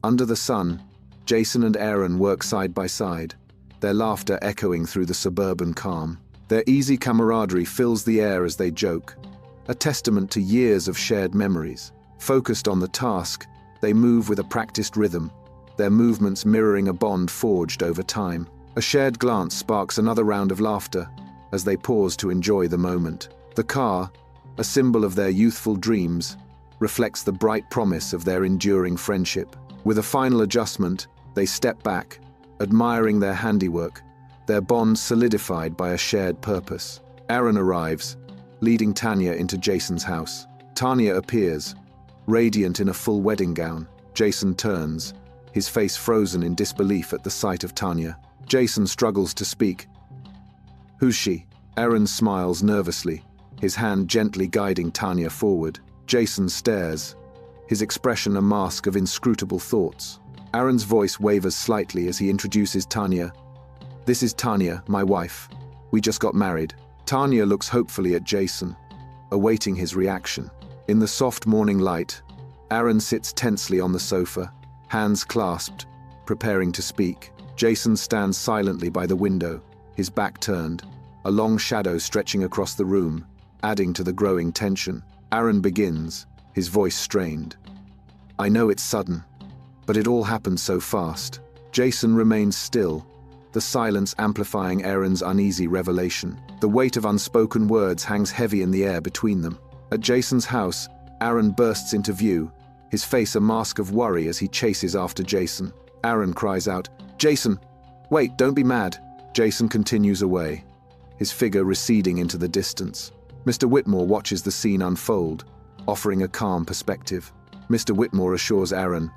Under the sun, Jason and Aaron work side by side, their laughter echoing through the suburban calm. Their easy camaraderie fills the air as they joke, a testament to years of shared memories. Focused on the task, they move with a practiced rhythm, their movements mirroring a bond forged over time. A shared glance sparks another round of laughter as they pause to enjoy the moment. The car, a symbol of their youthful dreams, reflects the bright promise of their enduring friendship. With a final adjustment, they step back, admiring their handiwork, their bond solidified by a shared purpose. Aaron arrives, leading Tanya into Jason's house. Tanya appears, radiant in a full wedding gown. Jason turns, his face frozen in disbelief at the sight of Tanya. Jason struggles to speak. "Who's she?" Aaron smiles nervously, his hand gently guiding Tanya forward. Jason stares, his expression a mask of inscrutable thoughts. Aaron's voice wavers slightly as he introduces Tanya. "This is Tanya, my wife. We just got married." Tanya looks hopefully at Jason, awaiting his reaction. In the soft morning light, Aaron sits tensely on the sofa, hands clasped, preparing to speak. Jason stands silently by the window, his back turned, a long shadow stretching across the room, adding to the growing tension. Aaron begins, his voice strained. "I know it's sudden, but it all happened so fast." Jason remains still, the silence amplifying Aaron's uneasy revelation. The weight of unspoken words hangs heavy in the air between them. At Jason's house, Aaron bursts into view, his face a mask of worry as he chases after Jason. Aaron cries out, "Jason, wait, don't be mad." Jason continues away, his figure receding into the distance. Mr. Whitmore watches the scene unfold, offering a calm perspective. Mr. Whitmore assures Aaron,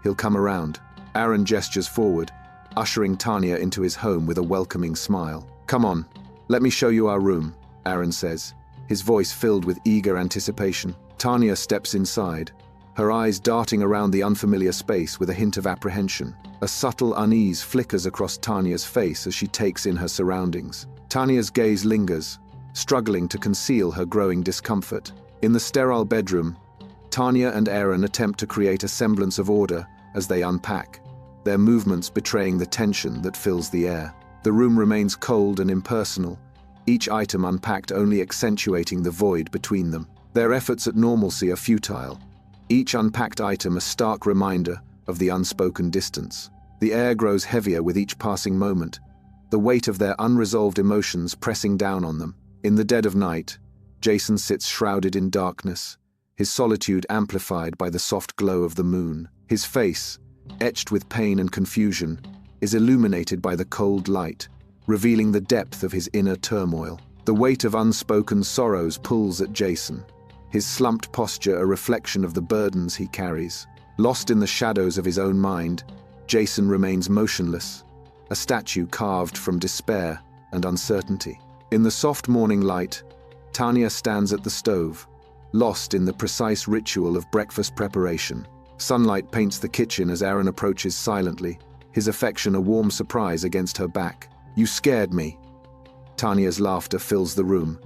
he'll come around. Aaron gestures forward, ushering Tanya into his home with a welcoming smile. "Come on, let me show you our room," Aaron says, his voice filled with eager anticipation. Tanya steps inside, her eyes darting around the unfamiliar space with a hint of apprehension. A subtle unease flickers across Tanya's face as she takes in her surroundings. Tanya's gaze lingers, struggling to conceal her growing discomfort. In the sterile bedroom, Tanya and Aaron attempt to create a semblance of order as they unpack, their movements betraying the tension that fills the air. The room remains cold and impersonal, each item unpacked only accentuating the void between them. Their efforts at normalcy are futile, each unpacked item a stark reminder of the unspoken distance. The air grows heavier with each passing moment, the weight of their unresolved emotions pressing down on them. In the dead of night, Jason sits shrouded in darkness, his solitude amplified by the soft glow of the moon. His face, etched with pain and confusion, is illuminated by the cold light, revealing the depth of his inner turmoil. The weight of unspoken sorrows pulls at Jason, his slumped posture a reflection of the burdens he carries. Lost in the shadows of his own mind, Jason remains motionless, a statue carved from despair and uncertainty. In the soft morning light, Tanya stands at the stove, lost in the precise ritual of breakfast preparation. Sunlight paints the kitchen as Aaron approaches silently, his affection a warm surprise against her back. "You scared me." Tanya's laughter fills the room,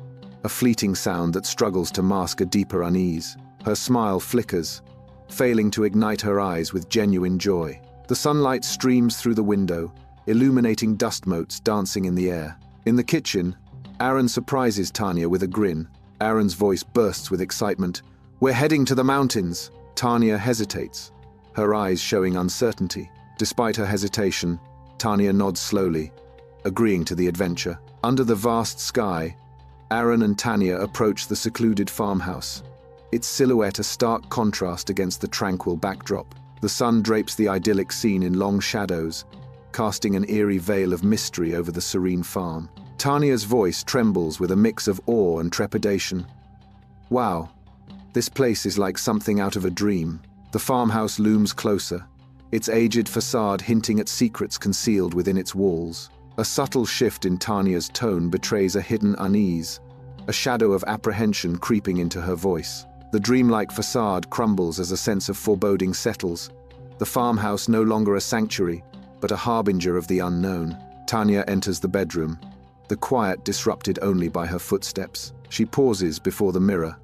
a fleeting sound that struggles to mask a deeper unease. Her smile flickers, failing to ignite her eyes with genuine joy. The sunlight streams through the window, illuminating dust motes dancing in the air. In the kitchen, Aaron surprises Tanya with a grin. Aaron's voice bursts with excitement. "We're heading to the mountains." Tanya hesitates, her eyes showing uncertainty. Despite her hesitation, Tanya nods slowly, agreeing to the adventure. Under the vast sky, Aaron and Tanya approach the secluded farmhouse, its silhouette a stark contrast against the tranquil backdrop. The sun drapes the idyllic scene in long shadows, casting an eerie veil of mystery over the serene farm. Tanya's voice trembles with a mix of awe and trepidation. "Wow, this place is like something out of a dream." The farmhouse looms closer, its aged facade hinting at secrets concealed within its walls. A subtle shift in Tanya's tone betrays a hidden unease, a shadow of apprehension creeping into her voice. The dreamlike facade crumbles as a sense of foreboding settles, the farmhouse no longer a sanctuary, but a harbinger of the unknown. Tanya enters the bedroom, the quiet disrupted only by her footsteps. She pauses before the mirror,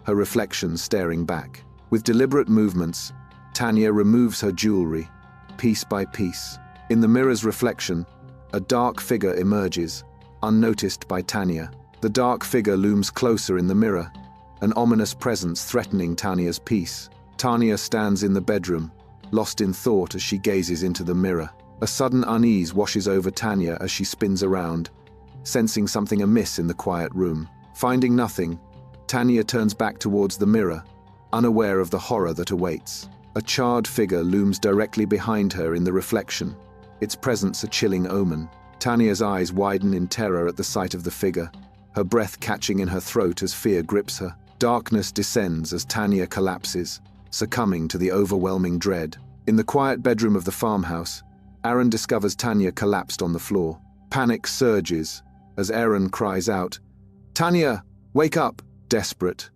her reflection staring back. With deliberate movements, Tanya removes her jewelry, piece by piece. In the mirror's reflection, a dark figure emerges, unnoticed by Tanya. The dark figure looms closer in the mirror, an ominous presence threatening Tanya's peace. Tanya stands in the bedroom, lost in thought as she gazes into the mirror. A sudden unease washes over Tanya as she spins around, sensing something amiss in the quiet room. Finding nothing, Tanya turns back towards the mirror, unaware of the horror that awaits. A charred figure looms directly behind her in the reflection, its presence a chilling omen. Tanya's eyes widen in terror at the sight of the figure, her breath catching in her throat as fear grips her. Darkness descends as Tanya collapses, succumbing to the overwhelming dread. In the quiet bedroom of the farmhouse, Aaron discovers Tanya collapsed on the floor. Panic surges as Aaron cries out, "Tanya, wake up!" Desperate,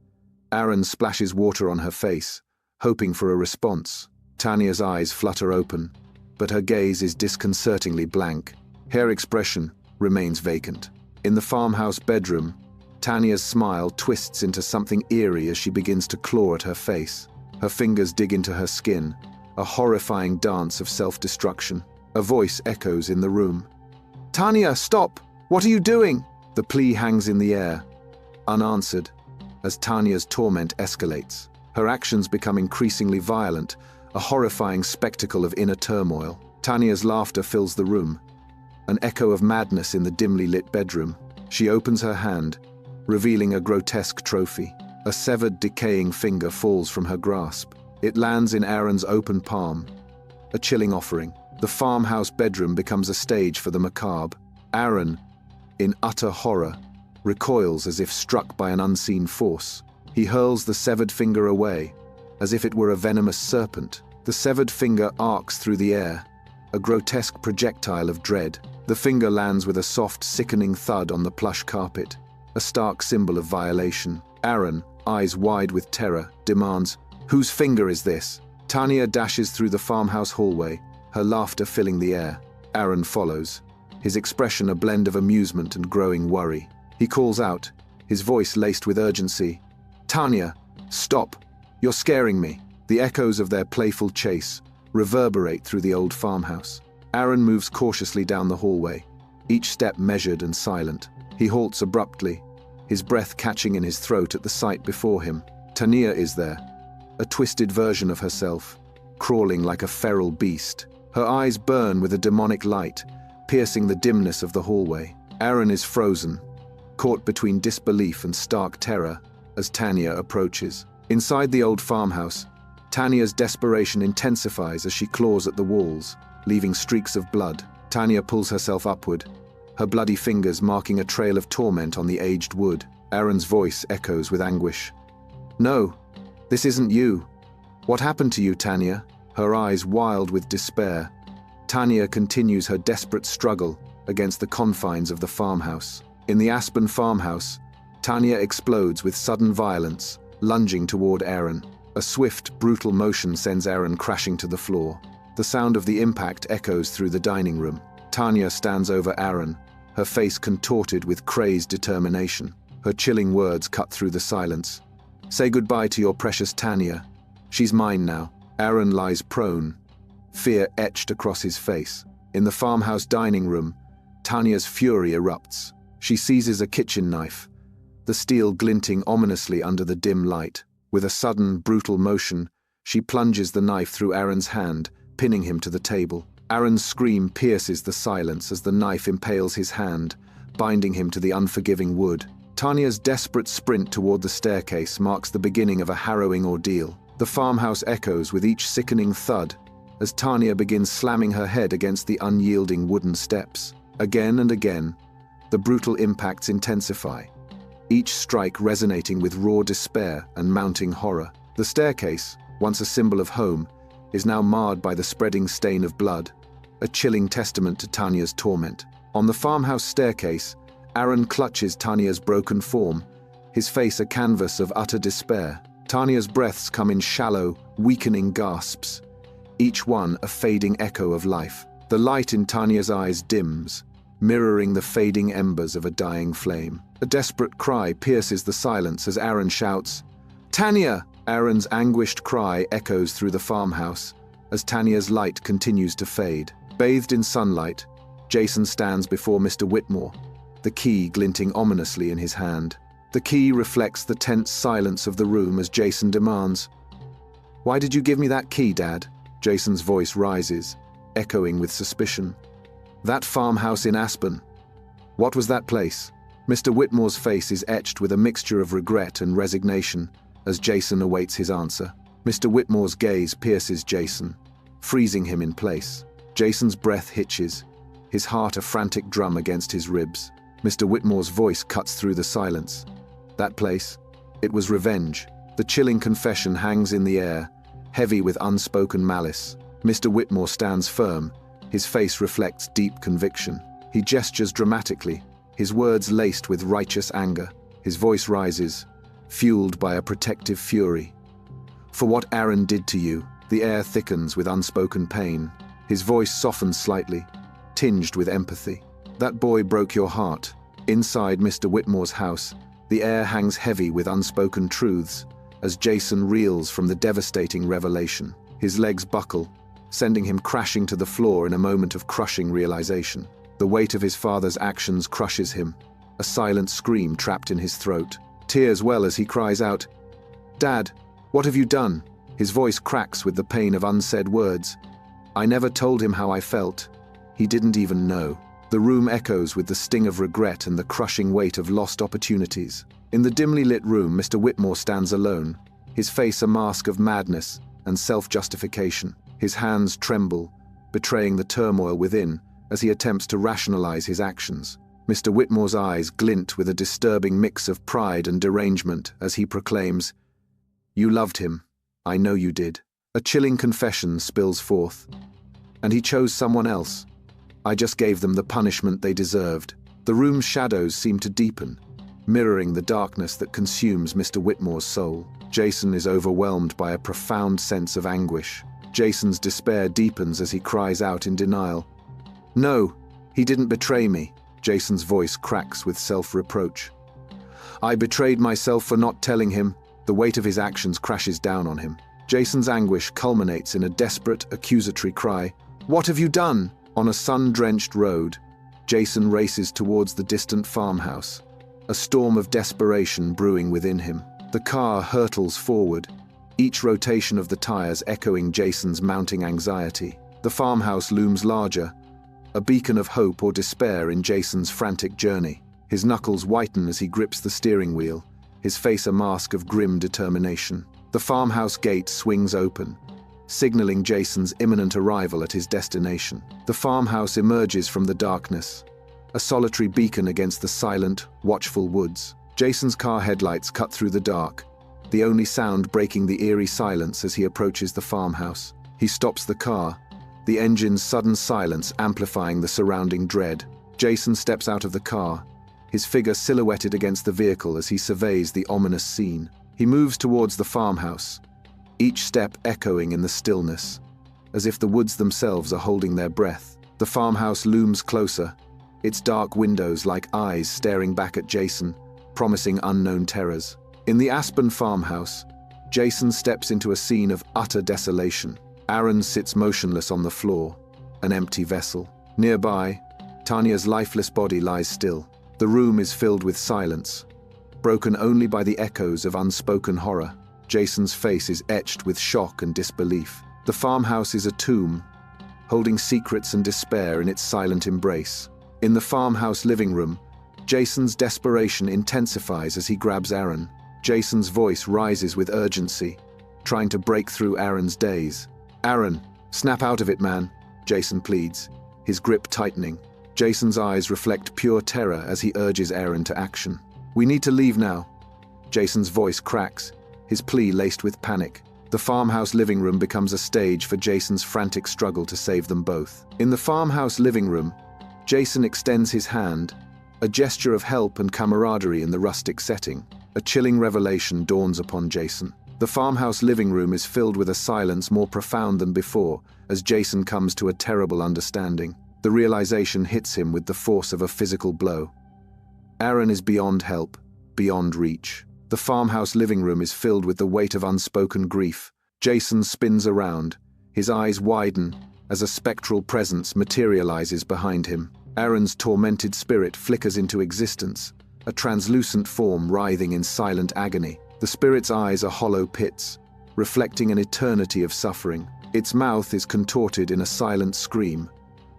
Aaron splashes water on her face, hoping for a response. Tanya's eyes flutter open, but her gaze is disconcertingly blank. Her expression remains vacant. In the farmhouse bedroom, Tanya's smile twists into something eerie as she begins to claw at her face. Her fingers dig into her skin, a horrifying dance of self-destruction. A voice echoes in the room. "Tanya, stop! What are you doing?" The plea hangs in the air, unanswered, as Tanya's torment escalates. Her actions become increasingly violent, a horrifying spectacle of inner turmoil. Tanya's laughter fills the room, an echo of madness in the dimly lit bedroom. She opens her hand, revealing a grotesque trophy. A severed, decaying finger falls from her grasp. It lands in Aaron's open palm, a chilling offering. The farmhouse bedroom becomes a stage for the macabre. Aaron, in utter horror, recoils as if struck by an unseen force. He hurls the severed finger away, as if it were a venomous serpent. The severed finger arcs through the air, a grotesque projectile of dread. The finger lands with a soft, sickening thud on the plush carpet, a stark symbol of violation. Aaron, eyes wide with terror, demands, "Whose finger is this?" Tanya dashes through the farmhouse hallway, her laughter filling the air. Aaron follows, his expression a blend of amusement and growing worry. He calls out, his voice laced with urgency, "Tanya, stop! You're scaring me." The echoes of their playful chase reverberate through the old farmhouse. Aaron moves cautiously down the hallway, each step measured and silent. He halts abruptly, his breath catching in his throat at the sight before him. Tanya is there, a twisted version of herself, crawling like a feral beast. Her eyes burn with a demonic light, piercing the dimness of the hallway. Aaron is frozen, caught between disbelief and stark terror as Tanya approaches. Inside the old farmhouse, Tanya's desperation intensifies as she claws at the walls, leaving streaks of blood. Tanya pulls herself upward, her bloody fingers marking a trail of torment on the aged wood. Aaron's voice echoes with anguish. "No, this isn't you. What happened to you, Tanya?" Her eyes wild with despair, Tanya continues her desperate struggle against the confines of the farmhouse. In the Aspen farmhouse, Tanya explodes with sudden violence, lunging toward Aaron. A swift, brutal motion sends Aaron crashing to the floor. The sound of the impact echoes through the dining room. Tanya stands over Aaron, her face contorted with crazed determination. Her chilling words cut through the silence. "Say goodbye to your precious Tanya. She's mine now." Aaron lies prone, fear etched across his face. In the farmhouse dining room, Tanya's fury erupts. She seizes a kitchen knife, the steel glinting ominously under the dim light. With a sudden, brutal motion, she plunges the knife through Aaron's hand, pinning him to the table. Aaron's scream pierces the silence as the knife impales his hand, binding him to the unforgiving wood. Tanya's desperate sprint toward the staircase marks the beginning of a harrowing ordeal. The farmhouse echoes with each sickening thud as Tanya begins slamming her head against the unyielding wooden steps. Again and again, the brutal impacts intensify, each strike resonating with raw despair and mounting horror. The staircase, once a symbol of home, is now marred by the spreading stain of blood, a chilling testament to Tanya's torment. On the farmhouse staircase, Aaron clutches Tanya's broken form, his face a canvas of utter despair. Tanya's breaths come in shallow, weakening gasps, each one a fading echo of life. The light in Tanya's eyes dims, mirroring the fading embers of a dying flame. A desperate cry pierces the silence as Aaron shouts, "Tanya!" Aaron's anguished cry echoes through the farmhouse as Tanya's light continues to fade. Bathed in sunlight, Jason stands before Mr. Whitmore, the key glinting ominously in his hand. The key reflects the tense silence of the room as Jason demands, "Why did you give me that key, Dad?" Jason's voice rises, echoing with suspicion. "That farmhouse in Aspen. What was that place?" Mr. Whitmore's face is etched with a mixture of regret and resignation as Jason awaits his answer. Mr. Whitmore's gaze pierces Jason, freezing him in place. Jason's breath hitches, his heart a frantic drum against his ribs. Mr. Whitmore's voice cuts through the silence. That place? It was revenge. The chilling confession hangs in the air, heavy with unspoken malice. Mr. Whitmore stands firm, his face reflects deep conviction. He gestures dramatically, his words laced with righteous anger. His voice rises, fueled by a protective fury. "For what Aaron did to you," the air thickens with unspoken pain. His voice softens slightly, tinged with empathy. "That boy broke your heart." Inside Mr. Whitmore's house, the air hangs heavy with unspoken truths as Jason reels from the devastating revelation. His legs buckle, sending him crashing to the floor in a moment of crushing realization. The weight of his father's actions crushes him, a silent scream trapped in his throat. Tears well as he cries out, "Dad, what have you done?" His voice cracks with the pain of unsaid words. "I never told him how I felt. He didn't even know." The room echoes with the sting of regret and the crushing weight of lost opportunities. In the dimly lit room, Mr. Whitmore stands alone, his face a mask of madness and self-justification. His hands tremble, betraying the turmoil within as he attempts to rationalize his actions. Mr. Whitmore's eyes glint with a disturbing mix of pride and derangement as he proclaims, "You loved him. I know you did." A chilling confession spills forth. "And he chose someone else. I just gave them the punishment they deserved." The room's shadows seem to deepen, mirroring the darkness that consumes Mr. Whitmore's soul. Jason is overwhelmed by a profound sense of anguish. Jason's despair deepens as he cries out in denial, "No, he didn't betray me." Jason's voice cracks with self-reproach. "I betrayed myself for not telling him." The weight of his actions crashes down on him. Jason's anguish culminates in a desperate, accusatory cry, "What have you done?" On a sun-drenched road, Jason races towards the distant farmhouse, a storm of desperation brewing within him. The car hurtles forward, each rotation of the tires echoing Jason's mounting anxiety. The farmhouse looms larger, a beacon of hope or despair in Jason's frantic journey. His knuckles whiten as he grips the steering wheel, his face a mask of grim determination. The farmhouse gate swings open, signaling Jason's imminent arrival at his destination. The farmhouse emerges from the darkness, a solitary beacon against the silent, watchful woods. Jason's car headlights cut through the dark, the only sound breaking the eerie silence as he approaches the farmhouse. He stops the car, the engine's sudden silence amplifying the surrounding dread. Jason steps out of the car, his figure silhouetted against the vehicle as he surveys the ominous scene. He moves towards the farmhouse, each step echoing in the stillness, as if the woods themselves are holding their breath. The farmhouse looms closer, its dark windows like eyes staring back at Jason, promising unknown terrors. In the Aspen farmhouse, Jason steps into a scene of utter desolation. Aaron sits motionless on the floor, an empty vessel. Nearby, Tanya's lifeless body lies still. The room is filled with silence, broken only by the echoes of unspoken horror. Jason's face is etched with shock and disbelief. The farmhouse is a tomb, holding secrets and despair in its silent embrace. In the farmhouse living room, Jason's desperation intensifies as he grabs Aaron. Jason's voice rises with urgency, trying to break through Aaron's daze. "Aaron, snap out of it, man," Jason pleads, his grip tightening. Jason's eyes reflect pure terror as he urges Aaron to action. "We need to leave now." Jason's voice cracks, his plea laced with panic. The farmhouse living room becomes a stage for Jason's frantic struggle to save them both. In the farmhouse living room, Jason extends his hand, a gesture of help and camaraderie in the rustic setting. A chilling revelation dawns upon Jason. The farmhouse living room is filled with a silence more profound than before as Jason comes to a terrible understanding. The realization hits him with the force of a physical blow. Aaron is beyond help, beyond reach. The farmhouse living room is filled with the weight of unspoken grief. Jason spins around. His eyes widen as a spectral presence materializes behind him. Aaron's tormented spirit flickers into existence, a translucent form writhing in silent agony. The spirit's eyes are hollow pits, reflecting an eternity of suffering. Its mouth is contorted in a silent scream,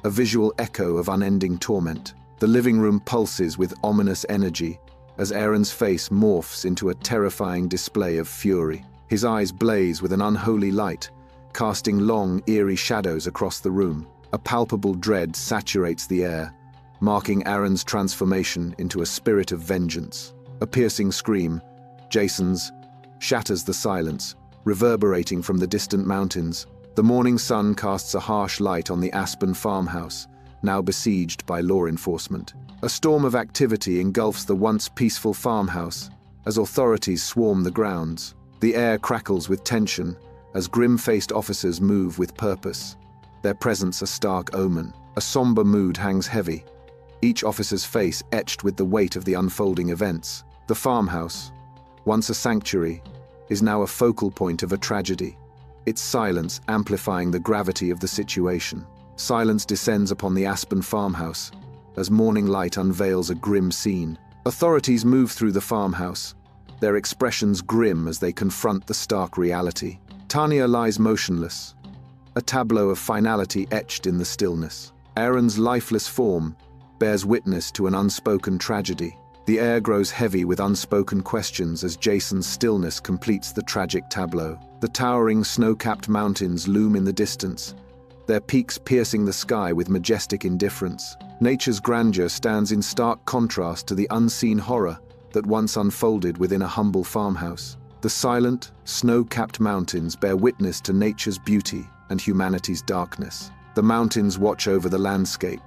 a visual echo of unending torment. The living room pulses with ominous energy as Aaron's face morphs into a terrifying display of fury. His eyes blaze with an unholy light, casting long, eerie shadows across the room. A palpable dread saturates the air, marking Aaron's transformation into a spirit of vengeance. A piercing scream, Jason's, shatters the silence, reverberating from the distant mountains. The morning sun casts a harsh light on the Aspen farmhouse, now besieged by law enforcement. A storm of activity engulfs the once peaceful farmhouse as authorities swarm the grounds. The air crackles with tension as grim-faced officers move with purpose, their presence a stark omen. A somber mood hangs heavy, each officer's face etched with the weight of the unfolding events. The farmhouse, once a sanctuary, is now a focal point of a tragedy, its silence amplifying the gravity of the situation. Silence descends upon the Aspen farmhouse as morning light unveils a grim scene. Authorities move through the farmhouse, their expressions grim as they confront the stark reality. Tanya lies motionless, a tableau of finality etched in the stillness. Aaron's lifeless form bears witness to an unspoken tragedy. The air grows heavy with unspoken questions as Jason's stillness completes the tragic tableau. The towering snow-capped mountains loom in the distance, their peaks piercing the sky with majestic indifference. Nature's grandeur stands in stark contrast to the unseen horror that once unfolded within a humble farmhouse. The silent, snow-capped mountains bear witness to nature's beauty and humanity's darkness. The mountains watch over the landscape,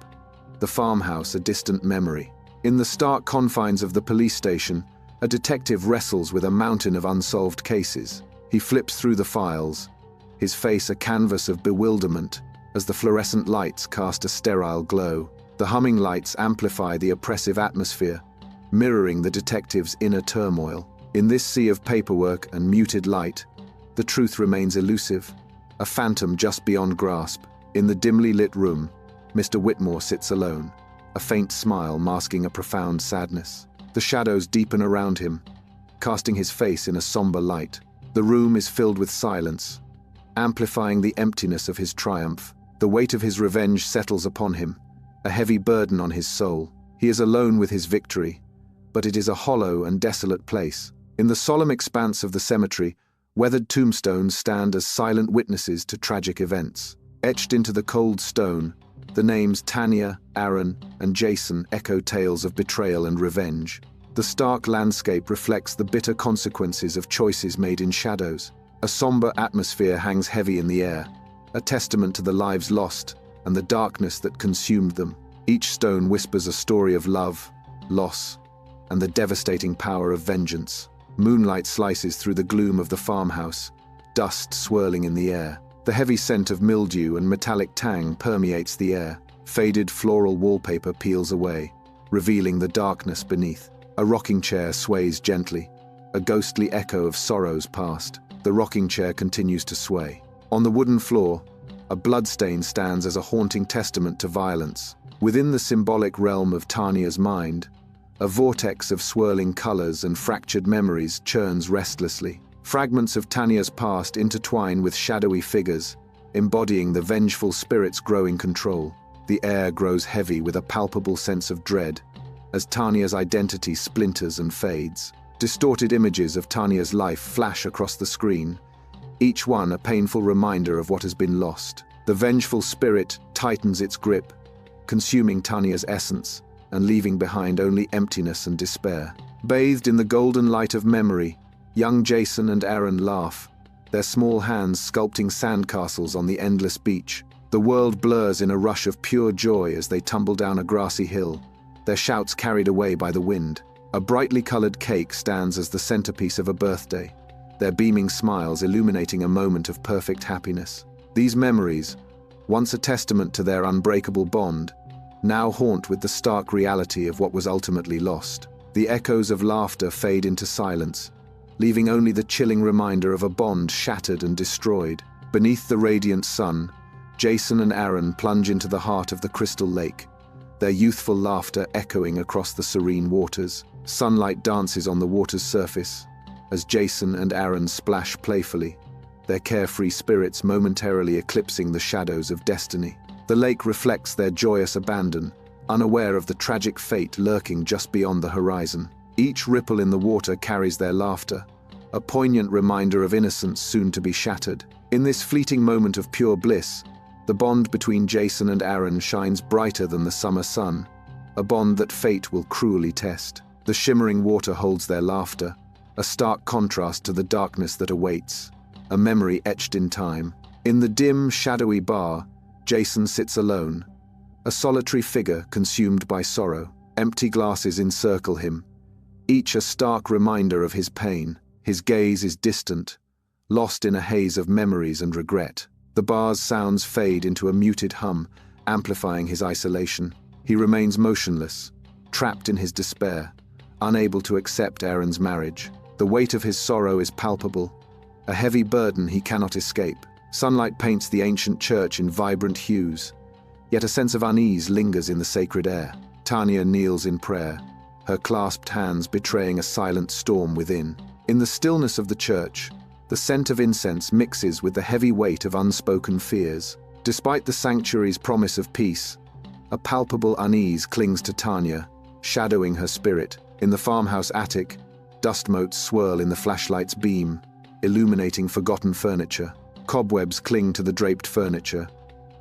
the farmhouse a distant memory. In the stark confines of the police station, a detective wrestles with a mountain of unsolved cases. He flips through the files, his face a canvas of bewilderment as the fluorescent lights cast a sterile glow. The humming lights amplify the oppressive atmosphere, mirroring the detective's inner turmoil. In this sea of paperwork and muted light, the truth remains elusive, a phantom just beyond grasp. In the dimly lit room, Mr. Whitmore sits alone, a faint smile masking a profound sadness. The shadows deepen around him, casting his face in a somber light. The room is filled with silence, amplifying the emptiness of his triumph. The weight of his revenge settles upon him, a heavy burden on his soul. He is alone with his victory, but it is a hollow and desolate place. In the solemn expanse of the cemetery, weathered tombstones stand as silent witnesses to tragic events. Etched into the cold stone, the names Tanya, Aaron, and Jason echo tales of betrayal and revenge. The stark landscape reflects the bitter consequences of choices made in shadows. A somber atmosphere hangs heavy in the air, a testament to the lives lost and the darkness that consumed them. Each stone whispers a story of love, loss, and the devastating power of vengeance. Moonlight slices through the gloom of the farmhouse, dust swirling in the air. The heavy scent of mildew and metallic tang permeates the air. Faded floral wallpaper peels away, revealing the darkness beneath. A rocking chair sways gently, a ghostly echo of sorrows past. The rocking chair continues to sway. On the wooden floor, a bloodstain stands as a haunting testament to violence. Within the symbolic realm of Tanya's mind, a vortex of swirling colors and fractured memories churns restlessly. Fragments of Tanya's past intertwine with shadowy figures, embodying the vengeful spirit's growing control. The air grows heavy with a palpable sense of dread as Tanya's identity splinters and fades. Distorted images of Tanya's life flash across the screen, each one a painful reminder of what has been lost. The vengeful spirit tightens its grip, consuming Tanya's essence and leaving behind only emptiness and despair. Bathed in the golden light of memory, young Jason and Aaron laugh, their small hands sculpting sandcastles on the endless beach. The world blurs in a rush of pure joy as they tumble down a grassy hill, their shouts carried away by the wind. A brightly colored cake stands as the centerpiece of a birthday, their beaming smiles illuminating a moment of perfect happiness. These memories, once a testament to their unbreakable bond, now haunt with the stark reality of what was ultimately lost. The echoes of laughter fade into silence, leaving only the chilling reminder of a bond shattered and destroyed. Beneath the radiant sun, Jason and Aaron plunge into the heart of the crystal lake, their youthful laughter echoing across the serene waters. Sunlight dances on the water's surface as Jason and Aaron splash playfully, their carefree spirits momentarily eclipsing the shadows of destiny. The lake reflects their joyous abandon, unaware of the tragic fate lurking just beyond the horizon. Each ripple in the water carries their laughter, a poignant reminder of innocence soon to be shattered. In this fleeting moment of pure bliss, the bond between Jason and Aaron shines brighter than the summer sun, a bond that fate will cruelly test. The shimmering water holds their laughter, a stark contrast to the darkness that awaits, a memory etched in time. In the dim, shadowy bar, Jason sits alone, a solitary figure consumed by sorrow. Empty glasses encircle him, each a stark reminder of his pain. His gaze is distant, lost in a haze of memories and regret. The bar's sounds fade into a muted hum, amplifying his isolation. He remains motionless, trapped in his despair, unable to accept Aaron's marriage. The weight of his sorrow is palpable, a heavy burden he cannot escape. Sunlight paints the ancient church in vibrant hues, yet a sense of unease lingers in the sacred air. Tanya kneels in prayer, her clasped hands betraying a silent storm within. In the stillness of the church, the scent of incense mixes with the heavy weight of unspoken fears. Despite the sanctuary's promise of peace, a palpable unease clings to Tanya, shadowing her spirit. In the farmhouse attic, dust motes swirl in the flashlight's beam, illuminating forgotten furniture. Cobwebs cling to the draped furniture,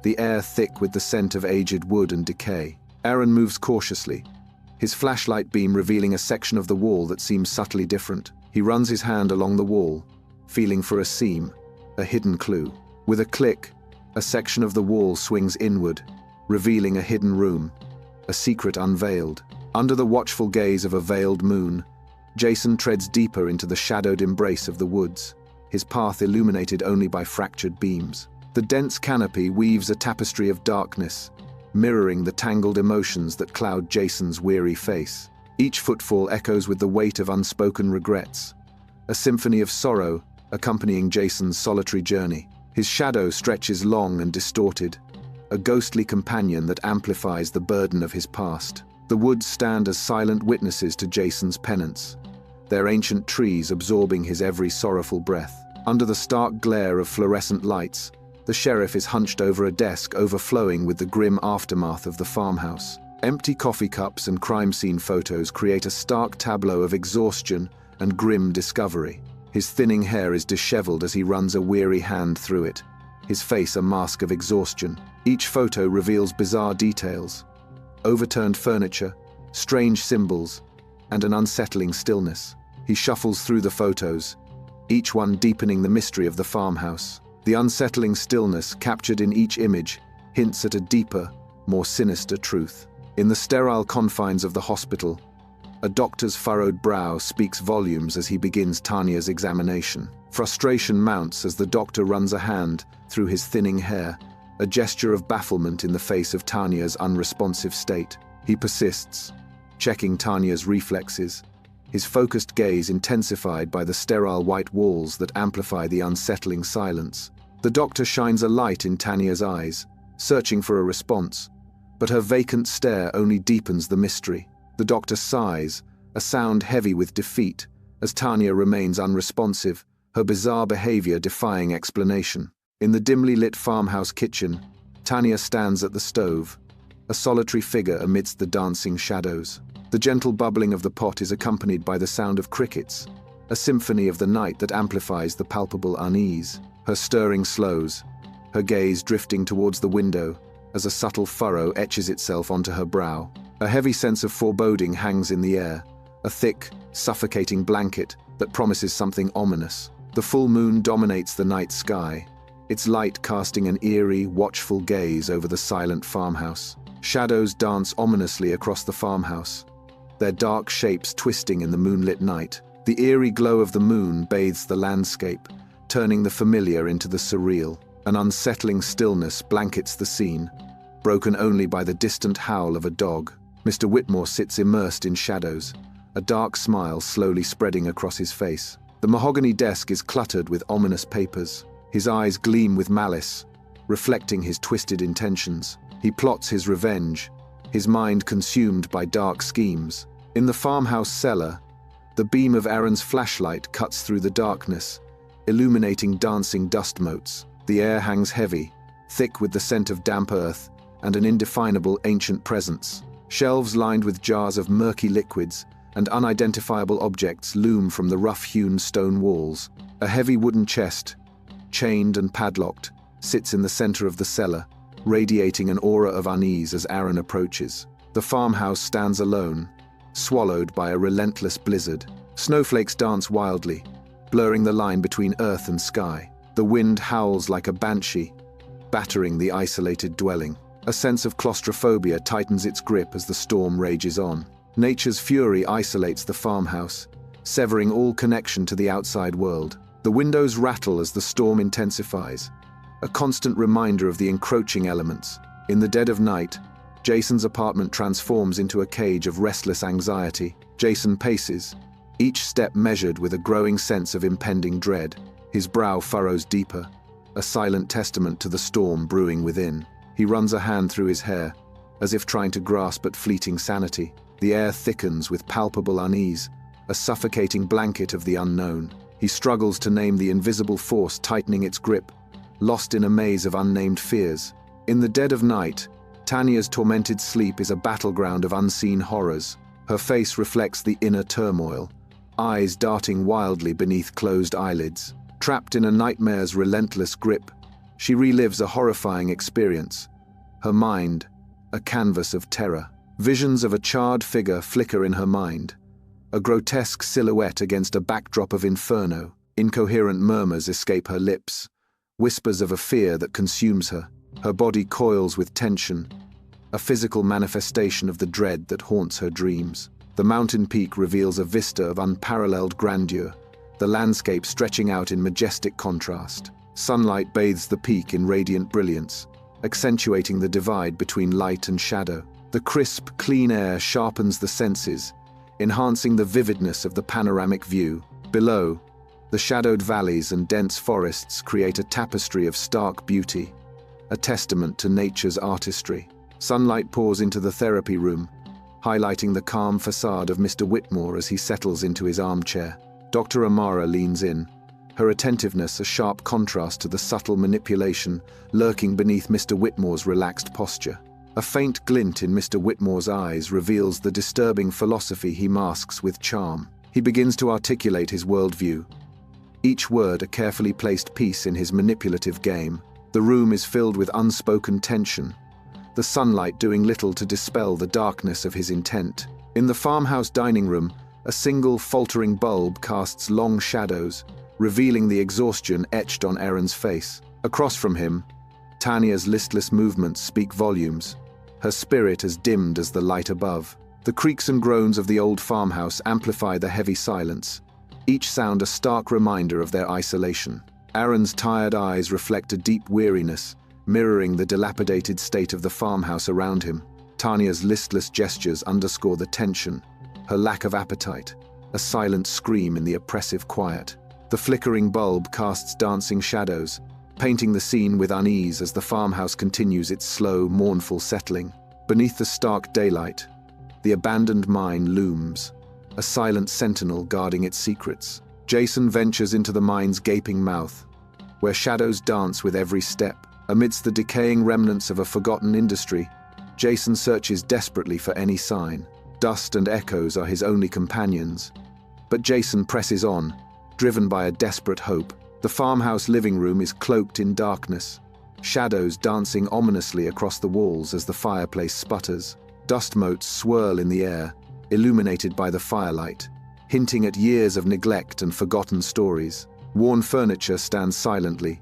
the air thick with the scent of aged wood and decay. Aaron moves cautiously, his flashlight beam revealing a section of the wall that seems subtly different. He runs his hand along the wall, feeling for a seam, a hidden clue. With a click, a section of the wall swings inward, revealing a hidden room, a secret unveiled. Under the watchful gaze of a veiled moon, Jason treads deeper into the shadowed embrace of the woods, his path illuminated only by fractured beams. The dense canopy weaves a tapestry of darkness, mirroring the tangled emotions that cloud Jason's weary face. Each footfall echoes with the weight of unspoken regrets, a symphony of sorrow accompanying Jason's solitary journey. His shadow stretches long and distorted, a ghostly companion that amplifies the burden of his past. The woods stand as silent witnesses to Jason's penance, their ancient trees absorbing his every sorrowful breath. Under the stark glare of fluorescent lights, the sheriff is hunched over a desk overflowing with the grim aftermath of the farmhouse. Empty coffee cups and crime scene photos create a stark tableau of exhaustion and grim discovery. His thinning hair is disheveled as he runs a weary hand through it, his face a mask of exhaustion. Each photo reveals bizarre details, overturned furniture, strange symbols, and an unsettling stillness. He shuffles through the photos, each one deepening the mystery of the farmhouse. The unsettling stillness captured in each image hints at a deeper, more sinister truth. In the sterile confines of the hospital, a doctor's furrowed brow speaks volumes as he begins Tanya's examination. Frustration mounts as the doctor runs a hand through his thinning hair, a gesture of bafflement in the face of Tanya's unresponsive state. He persists, checking Tanya's reflexes, his focused gaze intensified by the sterile white walls that amplify the unsettling silence. The doctor shines a light in Tanya's eyes, searching for a response, but her vacant stare only deepens the mystery. The doctor sighs, a sound heavy with defeat, as Tanya remains unresponsive, her bizarre behavior defying explanation. In the dimly lit farmhouse kitchen, Tanya stands at the stove, a solitary figure amidst the dancing shadows. The gentle bubbling of the pot is accompanied by the sound of crickets, a symphony of the night that amplifies the palpable unease. Her stirring slows, her gaze drifting towards the window as a subtle furrow etches itself onto her brow. A heavy sense of foreboding hangs in the air, a thick, suffocating blanket that promises something ominous. The full moon dominates the night sky, its light casting an eerie, watchful gaze over the silent farmhouse. Shadows dance ominously across the farmhouse, their dark shapes twisting in the moonlit night. The eerie glow of the moon bathes the landscape, turning the familiar into the surreal. An unsettling stillness blankets the scene, broken only by the distant howl of a dog. Mr. Whitmore sits immersed in shadows, a dark smile slowly spreading across his face. The mahogany desk is cluttered with ominous papers. His eyes gleam with malice, reflecting his twisted intentions. He plots his revenge, his mind consumed by dark schemes. In the farmhouse cellar, the beam of Aaron's flashlight cuts through the darkness, illuminating dancing dust motes. The air hangs heavy, thick with the scent of damp earth and an indefinable ancient presence. Shelves lined with jars of murky liquids and unidentifiable objects loom from the rough-hewn stone walls. A heavy wooden chest, chained and padlocked, sits in the center of the cellar, radiating an aura of unease as Aaron approaches. The farmhouse stands alone, swallowed by a relentless blizzard. Snowflakes dance wildly, blurring the line between earth and sky. The wind howls like a banshee, battering the isolated dwelling. A sense of claustrophobia tightens its grip as the storm rages on. Nature's fury isolates the farmhouse, severing all connection to the outside world. The windows rattle as the storm intensifies, a constant reminder of the encroaching elements. In the dead of night, Jason's apartment transforms into a cage of restless anxiety. Jason paces, each step measured with a growing sense of impending dread. His brow furrows deeper, a silent testament to the storm brewing within. He runs a hand through his hair, as if trying to grasp at fleeting sanity. The air thickens with palpable unease, a suffocating blanket of the unknown. He struggles to name the invisible force tightening its grip, lost in a maze of unnamed fears. In the dead of night, Tanya's tormented sleep is a battleground of unseen horrors. Her face reflects the inner turmoil, eyes darting wildly beneath closed eyelids. Trapped in a nightmare's relentless grip, she relives a horrifying experience. Her mind, a canvas of terror. Visions of a charred figure flicker in her mind, a grotesque silhouette against a backdrop of inferno. Incoherent murmurs escape her lips, whispers of a fear that consumes her. Her body coils with tension, a physical manifestation of the dread that haunts her dreams. The mountain peak reveals a vista of unparalleled grandeur, the landscape stretching out in majestic contrast. Sunlight bathes the peak in radiant brilliance, accentuating the divide between light and shadow. The crisp, clean air sharpens the senses, enhancing the vividness of the panoramic view. Below, the shadowed valleys and dense forests create a tapestry of stark beauty, a testament to nature's artistry. Sunlight pours into the therapy room, highlighting the calm facade of Mr. Whitmore as he settles into his armchair. Dr. Amara leans in, her attentiveness a sharp contrast to the subtle manipulation lurking beneath Mr. Whitmore's relaxed posture. A faint glint in Mr. Whitmore's eyes reveals the disturbing philosophy he masks with charm. He begins to articulate his worldview, each word a carefully placed piece in his manipulative game. The room is filled with unspoken tension, the sunlight doing little to dispel the darkness of his intent. In the farmhouse dining room, a single faltering bulb casts long shadows, revealing the exhaustion etched on Aaron's face. Across from him, Tanya's listless movements speak volumes, her spirit as dimmed as the light above. The creaks and groans of the old farmhouse amplify the heavy silence, each sound a stark reminder of their isolation. Aaron's tired eyes reflect a deep weariness, mirroring the dilapidated state of the farmhouse around him. Tanya's listless gestures underscore the tension, her lack of appetite, a silent scream in the oppressive quiet. The flickering bulb casts dancing shadows, painting the scene with unease as the farmhouse continues its slow, mournful settling. Beneath the stark daylight, the abandoned mine looms, a silent sentinel guarding its secrets. Jason ventures into the mine's gaping mouth, where shadows dance with every step. Amidst the decaying remnants of a forgotten industry, Jason searches desperately for any sign. Dust and echoes are his only companions, but Jason presses on, driven by a desperate hope. The farmhouse living room is cloaked in darkness, shadows dancing ominously across the walls as the fireplace sputters. Dust motes swirl in the air, illuminated by the firelight, hinting at years of neglect and forgotten stories. Worn furniture stands silently,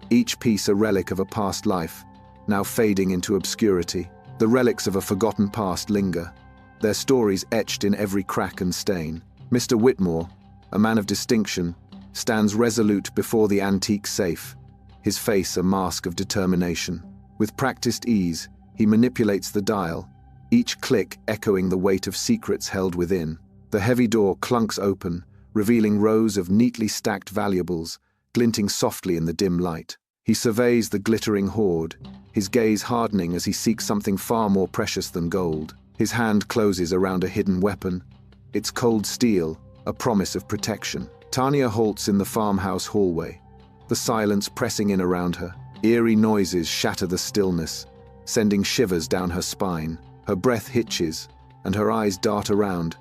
each piece a relic of a past life, now fading into obscurity. The relics of a forgotten past linger, their stories etched in every crack and stain. Mr. Whitmore, a man of distinction, stands resolute before the antique safe, his face a mask of determination. With practiced ease, he manipulates the dial, each click echoing the weight of secrets held within. The heavy door clunks open, revealing rows of neatly stacked valuables, glinting softly in the dim light. He surveys the glittering hoard, his gaze hardening as he seeks something far more precious than gold. His hand closes around a hidden weapon. It's cold steel, a promise of protection. Tanya halts in the farmhouse hallway, the silence pressing in around her. Eerie noises shatter the stillness, sending shivers down her spine. Her breath hitches, and her eyes dart around,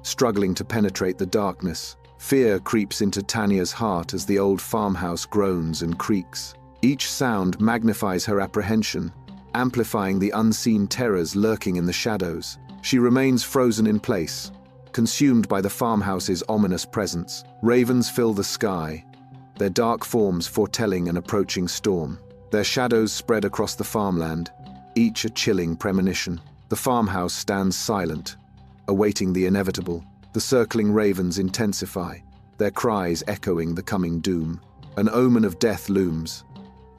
struggling to penetrate the darkness. Fear creeps into Tanya's heart as the old farmhouse groans and creaks. Each sound magnifies her apprehension, amplifying the unseen terrors lurking in the shadows. She remains frozen in place, consumed by the farmhouse's ominous presence. Ravens fill the sky, their dark forms foretelling an approaching storm. Their shadows spread across the farmland, each a chilling premonition. The farmhouse stands silent, awaiting the inevitable. The circling ravens intensify, their cries echoing the coming doom. An omen of death looms,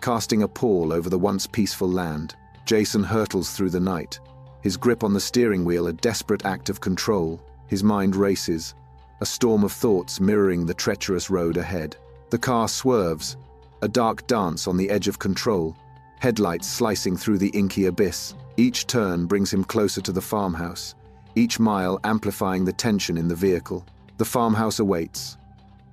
casting a pall over the once peaceful land. Jason hurtles through the night, his grip on the steering wheel a desperate act of control. His mind races, a storm of thoughts mirroring the treacherous road ahead. The car swerves, a dark dance on the edge of control, headlights slicing through the inky abyss. Each turn brings him closer to the farmhouse, each mile amplifying the tension in the vehicle. The farmhouse awaits,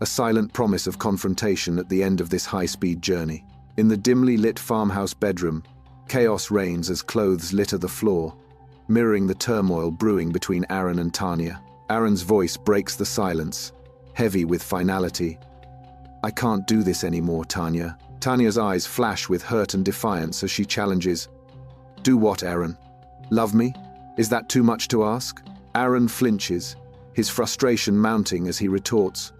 a silent promise of confrontation at the end of this high-speed journey. In the dimly lit farmhouse bedroom, chaos reigns as clothes litter the floor, mirroring the turmoil brewing between Aaron and Tanya. Aaron's voice breaks the silence, heavy with finality. "I can't do this anymore, Tanya." Tanya's eyes flash with hurt and defiance as she challenges, "Do what, Aaron? Love me? Is that too much to ask?" Aaron flinches, his frustration mounting as he retorts,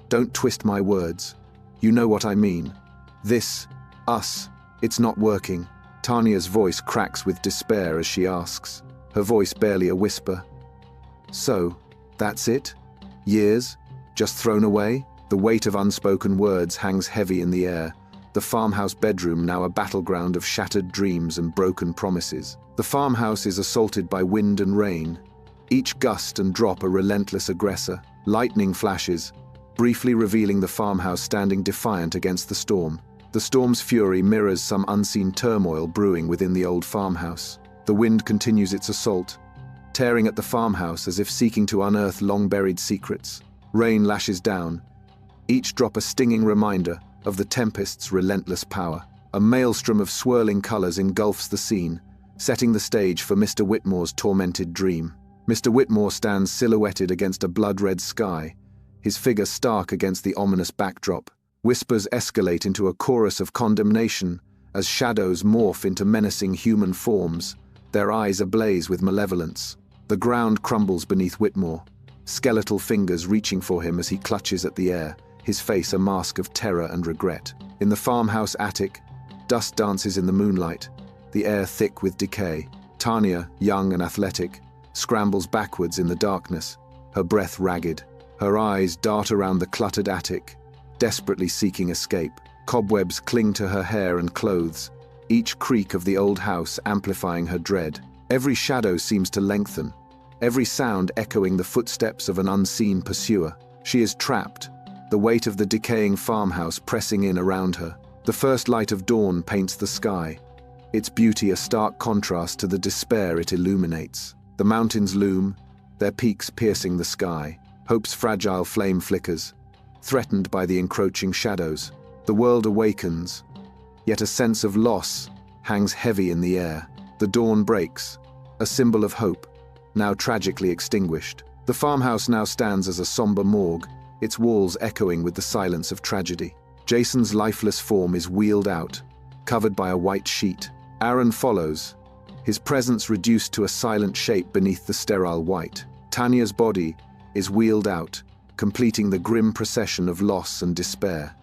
"Don't twist my words. You know what I mean. This, us, it's not working." Tanya's voice cracks with despair as she asks, her voice barely a whisper, "So, that's it? Years? Just thrown away?" The weight of unspoken words hangs heavy in the air, the farmhouse bedroom now a battleground of shattered dreams and broken promises. The farmhouse is assaulted by wind and rain, each gust and drop a relentless aggressor. Lightning flashes, briefly revealing the farmhouse standing defiant against the storm. The storm's fury mirrors some unseen turmoil brewing within the old farmhouse. The wind continues its assault, tearing at the farmhouse as if seeking to unearth long-buried secrets. Rain lashes down, each drop a stinging reminder of the tempest's relentless power. A maelstrom of swirling colors engulfs the scene, setting the stage for Mr. Whitmore's tormented dream. Mr. Whitmore stands silhouetted against a blood-red sky, his figure stark against the ominous backdrop. Whispers escalate into a chorus of condemnation as shadows morph into menacing human forms, their eyes ablaze with malevolence. The ground crumbles beneath Whitmore, skeletal fingers reaching for him as he clutches at the air, his face a mask of terror and regret. In the farmhouse attic, dust dances in the moonlight, the air thick with decay. Tanya, young and athletic, scrambles backwards in the darkness, her breath ragged. Her eyes dart around the cluttered attic, desperately seeking escape. Cobwebs cling to her hair and clothes, each creak of the old house amplifying her dread. Every shadow seems to lengthen, every sound echoing the footsteps of an unseen pursuer. She is trapped, the weight of the decaying farmhouse pressing in around her. The first light of dawn paints the sky, its beauty a stark contrast to the despair it illuminates. The mountains loom, their peaks piercing the sky. Hope's fragile flame flickers, threatened by the encroaching shadows. The world awakens, yet a sense of loss hangs heavy in the air. The dawn breaks, a symbol of hope, now tragically extinguished. The farmhouse now stands as a somber morgue, its walls echoing with the silence of tragedy. Jason's lifeless form is wheeled out, covered by a white sheet. Aaron follows, his presence reduced to a silent shape beneath the sterile white. Tanya's body is wheeled out, completing the grim procession of loss and despair.